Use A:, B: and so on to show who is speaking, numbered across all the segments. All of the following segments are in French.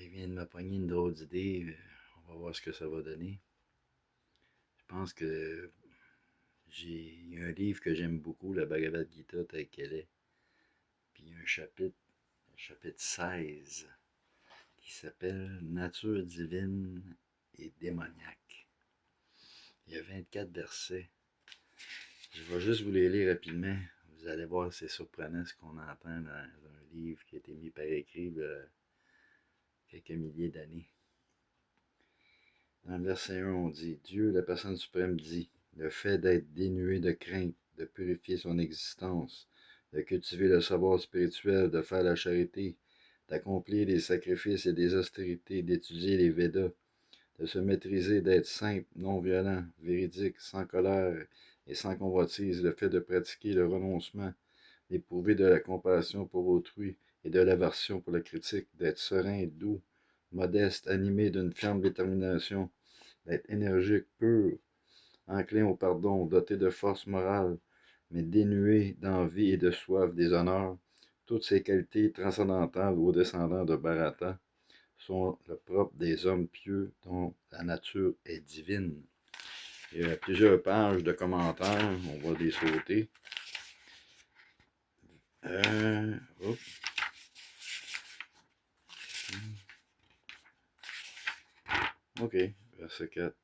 A: vient de me pogner une drôle d'idée. On va voir ce que ça va donner. Je pense que j'ai un livre que j'aime beaucoup, la Bhagavad Gita tel qu'elle est. Puis il y a un chapitre 16, qui s'appelle Nature divine et démoniaque. Il y a 24 versets. Je vais juste vous les lire rapidement. Vous allez voir, c'est surprenant ce qu'on entend dans un livre qui a été mis par écrit il y a quelques milliers d'années. Dans le verset 1, on dit, Dieu, la personne suprême, dit, le fait d'être dénué de crainte, de purifier son existence, de cultiver le savoir spirituel, de faire la charité, d'accomplir des sacrifices et des austérités, d'étudier les Védas, de se maîtriser, d'être simple, non violent, véridique, sans colère et sans convoitise, le fait de pratiquer le renoncement, d'éprouver de la compassion pour autrui et de l'aversion pour la critique, d'être serein, doux, modeste, animé d'une ferme détermination, d'être énergique, pur, enclin au pardon, doté de force morale, mais dénué d'envie et de soif des honneurs, toutes ces qualités transcendantales aux descendants de Bharata sont le propre des hommes pieux dont la nature est divine. Il y a plusieurs pages de commentaires, on va les sauter. OK, verset 4.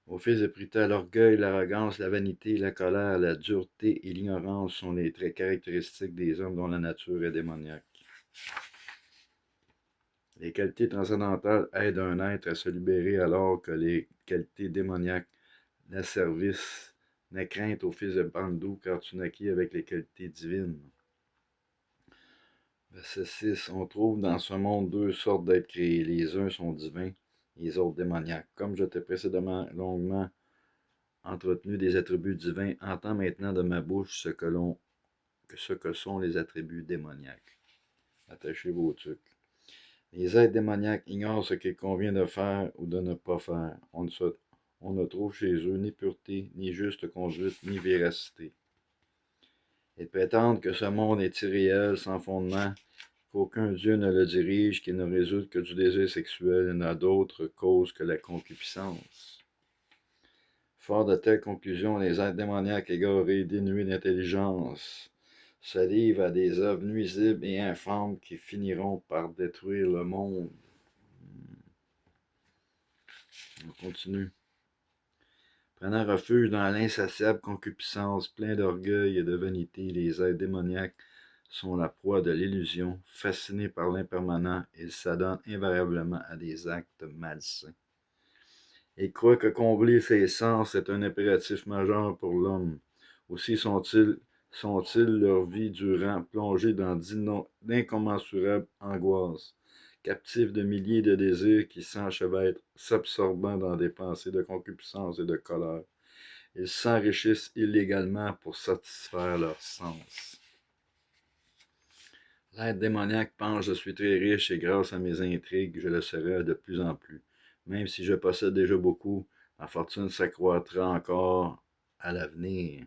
A: Ô fils de Prita, l'orgueil, l'arrogance, la vanité, la colère, la dureté et l'ignorance sont les traits caractéristiques des hommes dont la nature est démoniaque. Les qualités transcendantales aident un être à se libérer alors que les qualités démoniaques l'asservissent. N'aie crainte ô fils de Bandou, car tu naquis avec les qualités divines. Verset 6. On trouve dans ce monde deux sortes d'êtres créés. Les uns sont divins, les autres démoniaques. Comme je t'ai précédemment longuement entretenu des attributs divins, entends maintenant de ma bouche ce que sont les attributs démoniaques. Attachez vos trucs. Les êtres démoniaques ignorent ce qu'il convient de faire ou de ne pas faire. On ne trouve chez eux ni pureté, ni juste conduite, ni véracité. Ils prétendent que ce monde est irréel, sans fondement, qu'aucun Dieu ne le dirige, qu'il ne résulte que du désir sexuel et n'a d'autre cause que la concupiscence. Fort de telles conclusions, les êtres démoniaques égarés, dénués d'intelligence, se livrent à des œuvres nuisibles et infâmes qui finiront par détruire le monde. On continue. Prenant refuge dans l'insatiable concupiscence, plein d'orgueil et de vanité, les êtres démoniaques sont la proie de l'illusion. Fascinés par l'impermanent, ils s'adonnent invariablement à des actes malsains. Ils croient que combler ses sens est un impératif majeur pour l'homme. Aussi sont-ils leur vie durant plongés dans d'incommensurables angoisses, captifs de milliers de désirs qui s'enchevêtrent, s'absorbant dans des pensées de concupiscence et de colère. Ils s'enrichissent illégalement pour satisfaire leurs sens. L'être démoniaque pense: je suis très riche et grâce à mes intrigues, je le serai de plus en plus. Même si je possède déjà beaucoup, ma fortune s'accroîtra encore à l'avenir.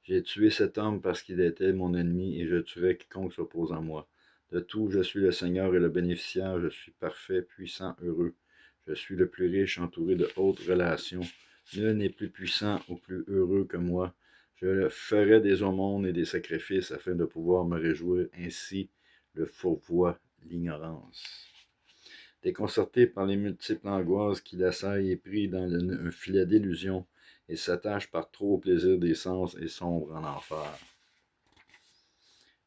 A: J'ai tué cet homme parce qu'il était mon ennemi et je tuerai quiconque s'oppose à moi. De tout, je suis le Seigneur et le bénéficiaire, je suis parfait, puissant, heureux. Je suis le plus riche, entouré de hautes relations. Nul n'est plus puissant ou plus heureux que moi. Je ferai des aumônes et des sacrifices afin de pouvoir me réjouir. Ainsi, le fourvoie l'ignorance. Déconcerté par les multiples angoisses qui l'assaillent et pris dans un filet d'illusions, il s'attache par trop au plaisir des sens et sombre en enfer.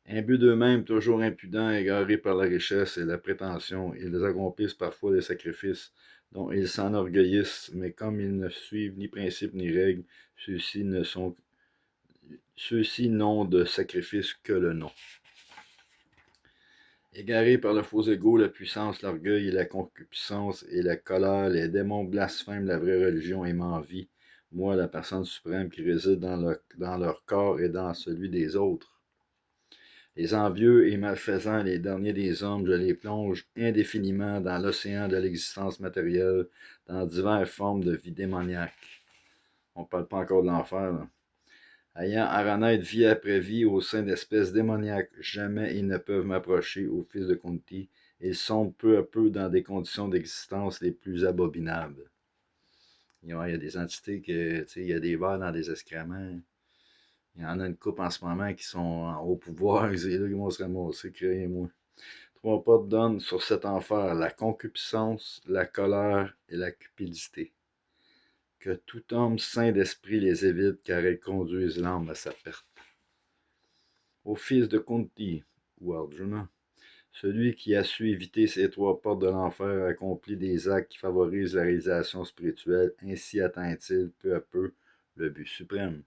A: Imbus d'eux-mêmes, toujours impudents, égarés par la richesse et la prétention, ils accomplissent parfois des sacrifices dont ils s'enorgueillissent, mais comme ils ne suivent ni principes ni règles, ceux-ci n'ont de sacrifice que le nom. Égarés par le faux égo, la puissance, l'orgueil et la concupiscence et la colère, les démons blasphèment la vraie religion et m'envient, moi, la personne suprême qui réside dans leur corps et dans celui des autres. Les envieux et malfaisants, les derniers des hommes, je les plonge indéfiniment dans l'océan de l'existence matérielle, dans diverses formes de vie démoniaque. On ne parle pas encore de l'enfer, là. ayant à renaître vie après vie au sein d'espèces démoniaques. Jamais ils ne peuvent m'approcher, ô fils de Kunti. Ils sont peu à peu dans des conditions d'existence les plus abominables. Il y a des entités que, tu sais, il y a des vers dans des excréments. Il y en a une couple en ce moment qui sont en haut pouvoir. C'est là qu'ils vont se ramasser, créez-moi. Trois portes donnent sur cet enfer la concupiscence, la colère et la cupidité. Que tout homme saint d'esprit les évite, car elles conduisent l'âme à sa perte. Ô fils de Kunti, ou Arjuna, celui qui a su éviter ces trois portes de l'enfer accomplit des actes qui favorisent la réalisation spirituelle, ainsi atteint-il peu à peu le but suprême.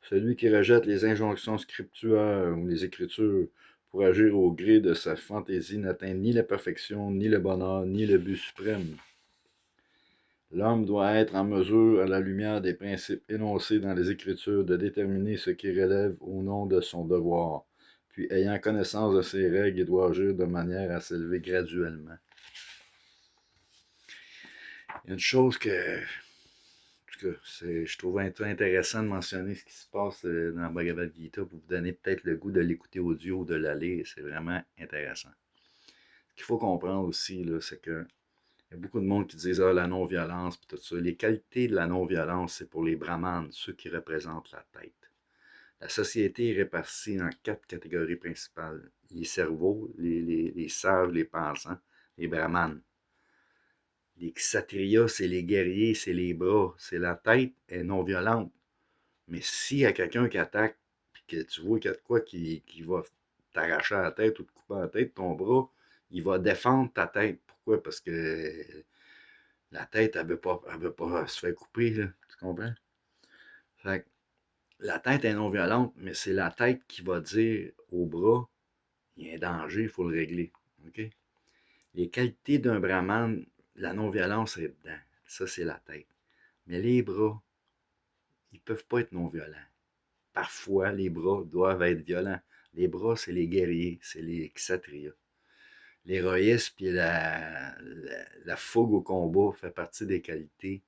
A: Celui qui rejette les injonctions scripturaires ou les écritures pour agir au gré de sa fantaisie n'atteint ni la perfection, ni le bonheur, ni le but suprême. L'homme doit être en mesure, à la lumière des principes énoncés dans les Écritures, de déterminer ce qui relève au nom de son devoir. Puis, ayant connaissance de ces règles, il doit agir de manière à s'élever graduellement. Il y a une chose que, en tout cas, je trouve intéressant de mentionner ce qui se passe dans la Bhagavad Gita pour vous donner peut-être le goût de l'écouter audio ou de la lire. C'est vraiment intéressant. Ce qu'il faut comprendre aussi, là, c'est que il y a beaucoup de monde qui disent la non-violence et tout ça. Les qualités de la non-violence, c'est pour les brahmanes, ceux qui représentent la tête. La société est répartie en 4 catégories principales. Les cerveaux, les sages, les pensants, les brahmanes. Les kshatriyas, c'est les guerriers, c'est les bras, c'est la tête, elle est non-violente. Mais s'il y a quelqu'un qui attaque, puis que tu vois qu'il y a de quoi qui va t'arracher la tête ou te couper la tête, ton bras, il va défendre ta tête. Pourquoi? Parce que la tête, elle veut pas se faire couper, là. Tu comprends? Fait que la tête est non violente, mais c'est la tête qui va dire au bras, il y a un danger, il faut le régler. OK? Les qualités d'un brahman, la non-violence est dedans. Ça, c'est la tête. Mais les bras, ils ne peuvent pas être non-violents. Parfois, les bras doivent être violents. Les bras, c'est les guerriers, c'est les kshatriyas. L'héroïsme et la fougue au combat fait partie des qualités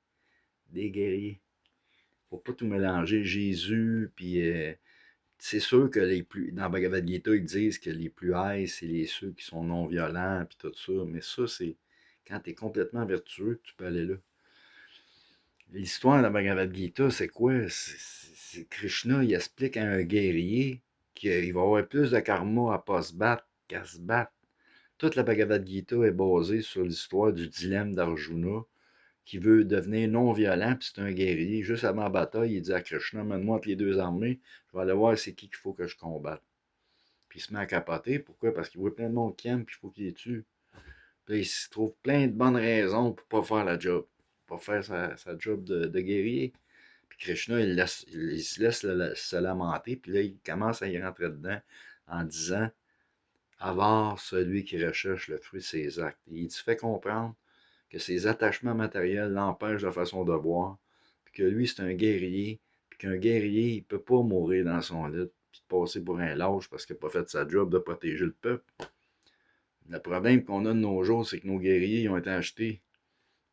A: des guerriers. Faut pas tout mélanger. Jésus, puis c'est sûr que dans Bhagavad Gita, ils disent que les plus high, c'est ceux qui sont non-violents, puis tout ça. Mais ça, c'est quand tu es complètement vertueux, tu peux aller là. L'histoire de la Bhagavad Gita, c'est quoi? C'est Krishna, il explique à un guerrier qu'il va avoir plus de karma à pas se battre qu'à se battre. Toute la Bhagavad Gita est basée sur l'histoire du dilemme d'Arjuna, qui veut devenir non-violent, puis c'est un guerrier. Juste avant la bataille, il dit à Krishna, mène-moi entre les deux armées, je vais aller voir c'est qui qu'il faut que je combatte. Puis il se met à capoter. Pourquoi? Parce qu'il voit plein de monde qui aime, puis il faut qu'il les tue. Puis là, il se trouve plein de bonnes raisons pour pas faire la job. Pour pas faire sa job de guerrier. Puis Krishna, il se laisse se lamenter, puis là, il commence à y rentrer dedans en disant avare celui qui recherche le fruit de ses actes. Et il te fait comprendre que ses attachements matériels l'empêchent de façon de voir, puis que lui, c'est un guerrier, puis qu'un guerrier, il peut pas mourir dans son lit, puis passer pour un lâche parce qu'il n'a pas fait sa job de protéger le peuple. Le problème qu'on a de nos jours, c'est que nos guerriers, ils ont été achetés,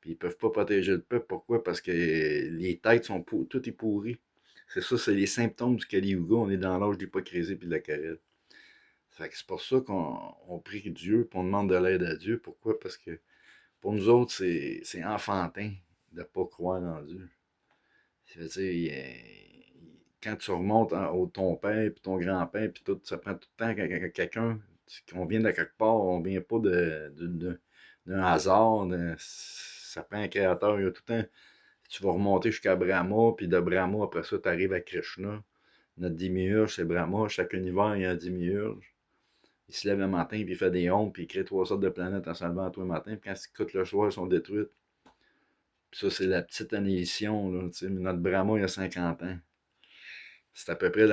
A: puis ils peuvent pas protéger le peuple. Pourquoi? Parce que les têtes sont tout est pourri. C'est ça, c'est les symptômes du Kali Yuga. On est dans l'âge de l'hypocrisie puis de la querelle. C'est pour ça qu'on prie Dieu, puis on demande de l'aide à Dieu. Pourquoi? Parce que pour nous autres, c'est enfantin de ne pas croire en Dieu. C'est-à-dire, quand tu remontes au ton père, puis ton grand-père, puis tout, ça prend tout le temps quelqu'un, qu'on vient de quelque part, on vient pas d'un hasard, ça prend un créateur, il y a tout le temps, tu vas remonter jusqu'à Brahma, puis de Brahma, après ça, tu arrives à Krishna. Notre démiurge, c'est Brahma, chaque univers, il y a un démiurge. Il se lève le matin, puis il fait des ondes, puis il crée 3 sortes de planètes en se levant tous les matins, puis quand il coûte le soir, elles sont détruites. Puis ça, c'est la petite annihilation, là, notre Brahma, il y a 50 ans. C'est à peu près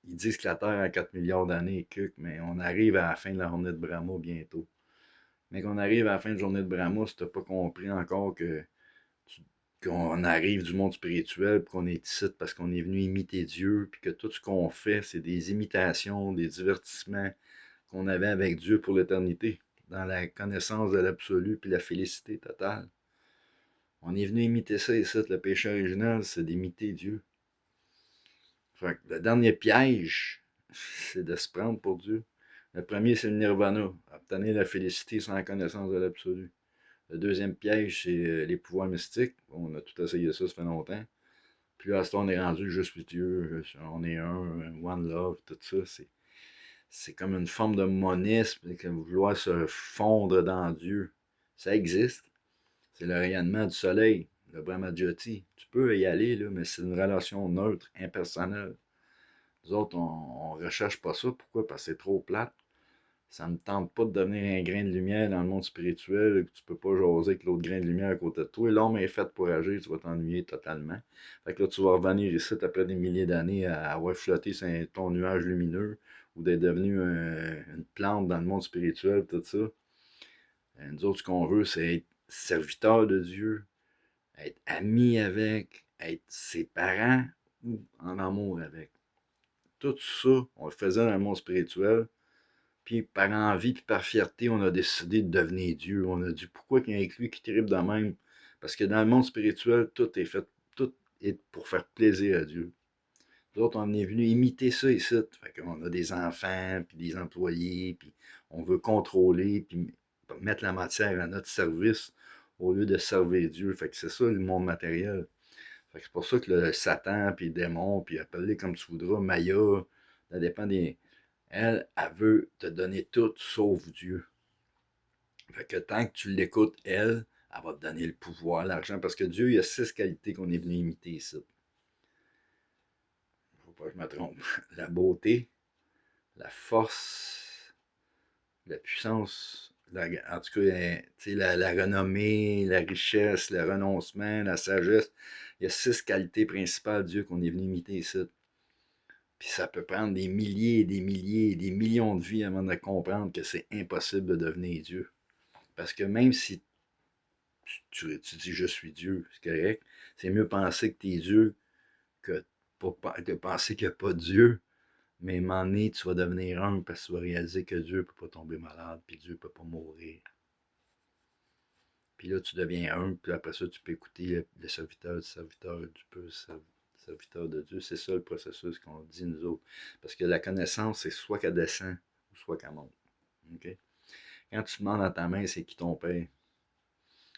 A: ils disent que la Terre a 4 milliards d'années, mais on arrive à la fin de la journée de Brahma bientôt. Mais qu'on arrive à la fin de la journée de Brahma, si tu n'as pas compris encore qu'on arrive du monde spirituel, puis qu'on est ici parce qu'on est venu imiter Dieu, puis que tout ce qu'on fait, c'est des imitations, des divertissements qu'on avait avec Dieu pour l'éternité, dans la connaissance de l'absolu, puis la félicité totale. On est venu imiter ça ici. Le péché original, c'est d'imiter Dieu. Fait que le dernier piège, c'est de se prendre pour Dieu. Le premier, c'est le nirvana, obtenir la félicité sans la connaissance de l'absolu. Le deuxième piège, c'est les pouvoirs mystiques. On a tout essayé ça fait longtemps. Puis là, à ce temps, on est rendu juste with Dieu, on est one love, tout ça. C'est comme une forme de monisme, comme vouloir se fondre dans Dieu. Ça existe. C'est le rayonnement du soleil, le Brahmajyoti. Tu peux y aller, là, mais c'est une relation neutre, impersonnelle. Nous autres, on ne recherche pas ça. Pourquoi? Parce que c'est trop plate. Ça ne me tente pas de devenir un grain de lumière dans le monde spirituel, que tu peux pas jaser avec l'autre grain de lumière à côté de toi. L'homme est fait pour agir, tu vas t'ennuyer totalement. Fait que là, tu vas revenir ici après des milliers d'années à avoir flotté sur ton nuage lumineux ou d'être devenu une plante dans le monde spirituel, tout ça. Nous autres, ce qu'on veut, c'est être serviteur de Dieu, être ami avec, être ses parents ou en amour avec. Tout ça, on le faisait dans le monde spirituel. Puis par envie puis par fierté, on a décidé de devenir Dieu. On a dit pourquoi qu'il y a avec lui qui tripe de même? Parce que dans le monde spirituel, tout est pour faire plaisir à Dieu. Nous autres, on est venu imiter ça ici. Fait qu'on a des enfants, puis des employés, puis on veut contrôler, puis mettre la matière à notre service au lieu de servir Dieu. Fait que c'est ça le monde matériel. Fait que c'est pour ça que le Satan, puis le démon, puis appelle-les comme tu voudras, Maya, ça dépend des. Elle veut te donner tout sauf Dieu. Fait que tant que tu l'écoutes, elle va te donner le pouvoir, l'argent, parce que Dieu, il y a 6 qualités qu'on est venu imiter ici. Faut pas que je me trompe. La beauté, la force, la puissance, en tout cas, la renommée, la richesse, le renoncement, la sagesse. Il y a 6 qualités principales de Dieu qu'on est venu imiter ici. Puis ça peut prendre des milliers et des milliers et des millions de vies avant de comprendre que c'est impossible de devenir Dieu. Parce que même si tu dis je suis Dieu, c'est correct, c'est mieux penser que tu es Dieu que de penser qu'il n'y a pas de Dieu. Mais à un moment donné, tu vas devenir un parce que tu vas réaliser que Dieu ne peut pas tomber malade, puis Dieu ne peut pas mourir. Puis là, tu deviens un, puis après ça, tu peux écouter le serviteur du serviteur du peu serviteur de Dieu. C'est ça le processus qu'on dit nous autres. Parce que la connaissance, c'est soit qu'elle descend ou soit qu'elle monte. Okay? Quand tu demandes à ta mère c'est qui ton père,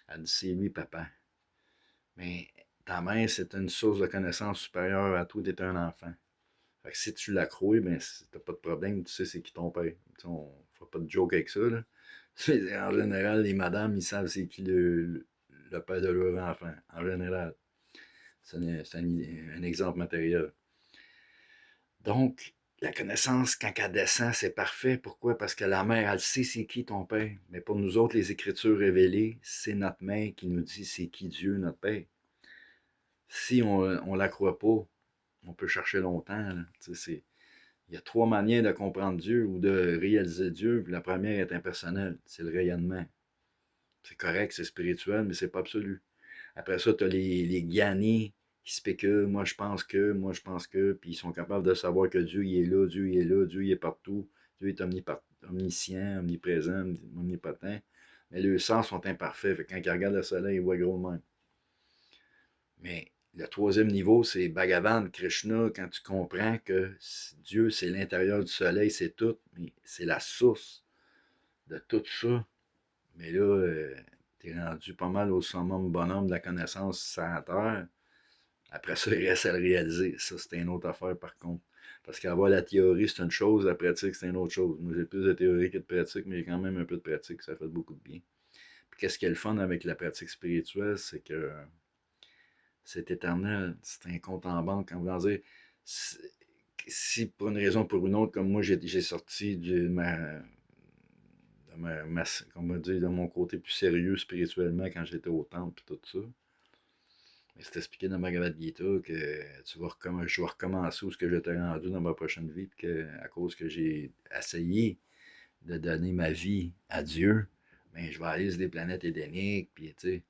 A: elle dit c'est lui, papa. Mais ta mère, c'est une source de connaissance supérieure à toi, tu es un enfant. Fait que si tu la crois, ben t'as pas de problème, tu sais c'est qui ton père. T'sais, on ne fait pas de joke avec ça. Là. En général, les madames, ils savent c'est qui le père de leur enfant. En général. C'est un exemple matériel. Donc, la connaissance, quand elle descend, c'est parfait. Pourquoi? Parce que la mère, elle sait c'est qui ton père. Mais pour nous autres, les Écritures révélées, c'est notre mère qui nous dit c'est qui Dieu, notre père. Si on ne la croit pas, on peut chercher longtemps. Il y a 3 manières de comprendre Dieu ou de réaliser Dieu. Puis la première est impersonnelle, c'est le rayonnement. C'est correct, c'est spirituel, mais c'est pas absolu. Après ça, tu as les gyanis qui spéculent, moi je pense que, puis ils sont capables de savoir que Dieu il est là, Dieu il est là, Dieu il est partout, Dieu est omniscient, omniprésent, omnipotent. Mais leurs sens sont imparfaits. Fait que quand ils regardent le soleil, ils voient gros de même. Mais le troisième niveau, c'est Bhagavan, Krishna, quand tu comprends que Dieu, c'est l'intérieur du soleil, c'est tout, mais c'est la source de tout ça. Mais là, t'es rendu pas mal au summum bonhomme de la connaissance sur la Terre. Après ça, il reste à le réaliser. Ça, c'est une autre affaire, par contre. Parce qu'avoir la théorie, c'est une chose, la pratique, c'est une autre chose. Moi, j'ai plus de théorie que de pratique, mais j'ai quand même un peu de pratique, ça fait beaucoup de bien. Puis qu'est-ce qui est le fun avec la pratique spirituelle, c'est que c'est éternel, c'est un compte en banque. On va dire, si pour une raison ou pour une autre, comme moi, j'ai sorti de mon côté plus sérieux spirituellement quand j'étais au temple et tout ça. Mais c'est expliqué dans Bhagavad Gita que je vais recommencer où ce que j'étais rendu dans ma prochaine vie, puis que, à cause que j'ai essayé de donner ma vie à Dieu, mais je vais aller sur des planètes édéniques, puis tu sais,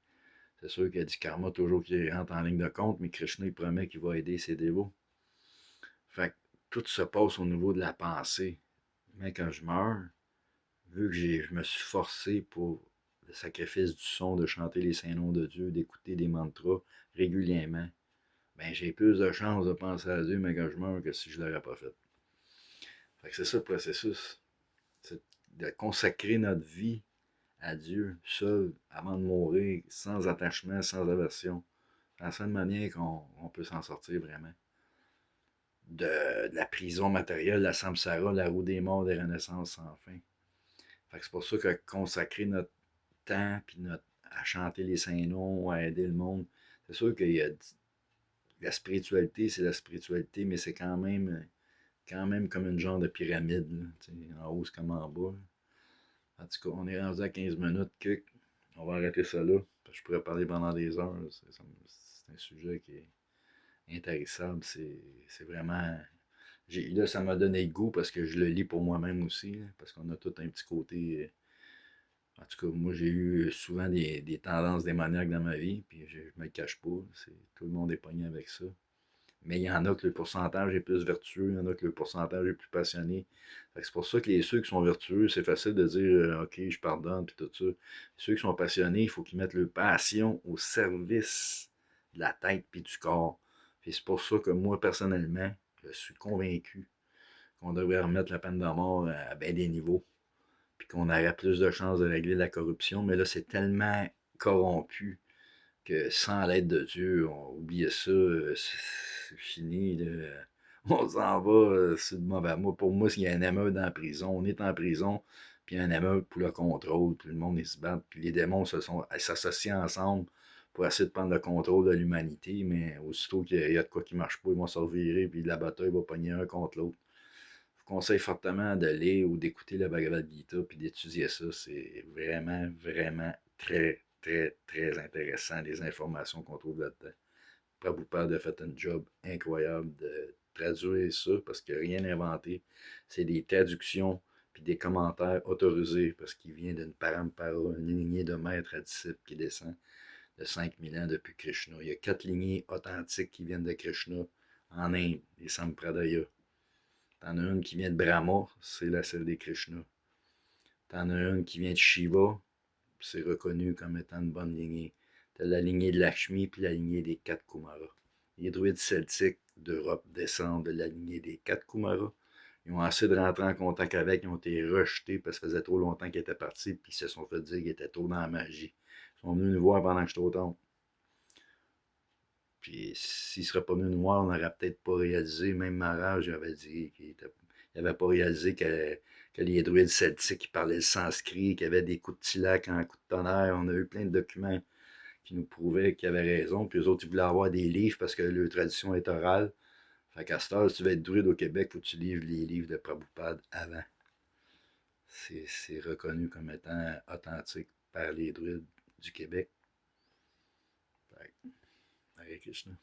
A: c'est sûr qu'il y a du karma toujours qui rentre en ligne de compte, mais Krishna, il promet qu'il va aider ses dévots. Fait que tout se passe au niveau de la pensée. Mais quand je meurs, vu que je me suis forcé pour le sacrifice du son, de chanter les saints noms de Dieu, d'écouter des mantras régulièrement, ben j'ai plus de chances de penser à Dieu, mais quand je meurs, que si je ne l'aurais pas fait. Fait que c'est ça le processus. C'est de consacrer notre vie à Dieu, seul, avant de mourir, sans attachement, sans aversion. C'est la seule manière qu'on peut s'en sortir vraiment. De la prison matérielle, la samsara, la roue des morts, des renaissances sans fin. Fait que c'est pour ça que consacrer notre temps, puis à chanter les saints noms, à aider le monde, c'est sûr qu'il y a la spiritualité, c'est la spiritualité, mais c'est quand même comme une genre de pyramide. Là, en haut, c'est comme en bas. En tout cas, on est rendu à 15 minutes. On va arrêter ça là. Je pourrais parler pendant des heures. C'est un sujet qui est intéressant. C'est vraiment. Là, ça m'a donné le goût parce que je le lis pour moi-même aussi. Là, parce qu'on a tout un petit côté. En tout cas, moi, j'ai eu souvent des tendances démoniaques dans ma vie. Puis je me le cache pas. Tout le monde est pogné avec ça. Mais il y en a que le pourcentage est plus vertueux, il y en a que le pourcentage est plus passionné. C'est pour ça que ceux qui sont vertueux, c'est facile de dire OK, je pardonne, puis tout ça. Ceux qui sont passionnés, il faut qu'ils mettent leur passion au service de la tête puis du corps. Puis c'est pour ça que moi, personnellement, je suis convaincu qu'on devrait remettre la peine de mort à bien des niveaux, puis qu'on aurait plus de chances de régler la corruption. Mais là, c'est tellement corrompu que sans l'aide de Dieu, on oublie ça, c'est fini. Là. On s'en va sur le mauvais. Pour moi, s'il y a un émeute dans la prison, on est en prison, puis il y a un émeute pour le contrôle, puis le monde il se bat, puis les démons s'associent ensemble pour essayer de prendre le contrôle de l'humanité, mais aussitôt qu'il y a de quoi qui ne marche pas, ils vont se revirer, puis la bataille va pogner un contre l'autre. Je vous conseille fortement de lire ou d'écouter le Bhagavad Gita, puis d'étudier ça. C'est vraiment, vraiment très, très, très intéressant, les informations qu'on trouve là-dedans. Prabhupada a fait un job incroyable de traduire ça, parce qu'il n'y a rien inventé. C'est des traductions puis des commentaires autorisés, parce qu'il vient d'une parampara, une lignée de maîtres à disciples qui descend de 5000 ans depuis Krishna. Il y a 4 lignées authentiques qui viennent de Krishna en Inde, les Sampradayas. T'en as une qui vient de Brahma, c'est celle des Krishna. T'en as une qui vient de Shiva, c'est reconnu comme étant une bonne lignée. T'as la lignée de Lakshmi puis la lignée des 4 Kumaras. Les druides celtiques d'Europe descendent de la lignée des 4 Kumaras. Ils ont essayé de rentrer en contact avec, ils ont été rejetés parce que ça faisait trop longtemps qu'ils étaient partis, puis ils se sont fait dire qu'ils étaient trop dans la magie. Ils sont venus nous voir pendant que j'étais au temple. Puis s'ils ne seraient pas venus nous voir, on n'aurait peut-être pas réalisé, même Maharaj avait dit qu'il n'avait pas réalisé que les druides celtiques qui parlaient le sanskrit, qu'il y avait des coups de tilac en coups de tonnerre. On a eu plein de documents qui nous prouvaient qu'ils avaient raison. Puis eux autres, ils voulaient avoir des livres parce que leur tradition est orale. Fait qu'à cette heure, si tu veux être druide au Québec, il faut que tu livres les livres de Prabhupada avant. C'est reconnu comme étant authentique par les druides du Québec. Fait que, Hare Krishna.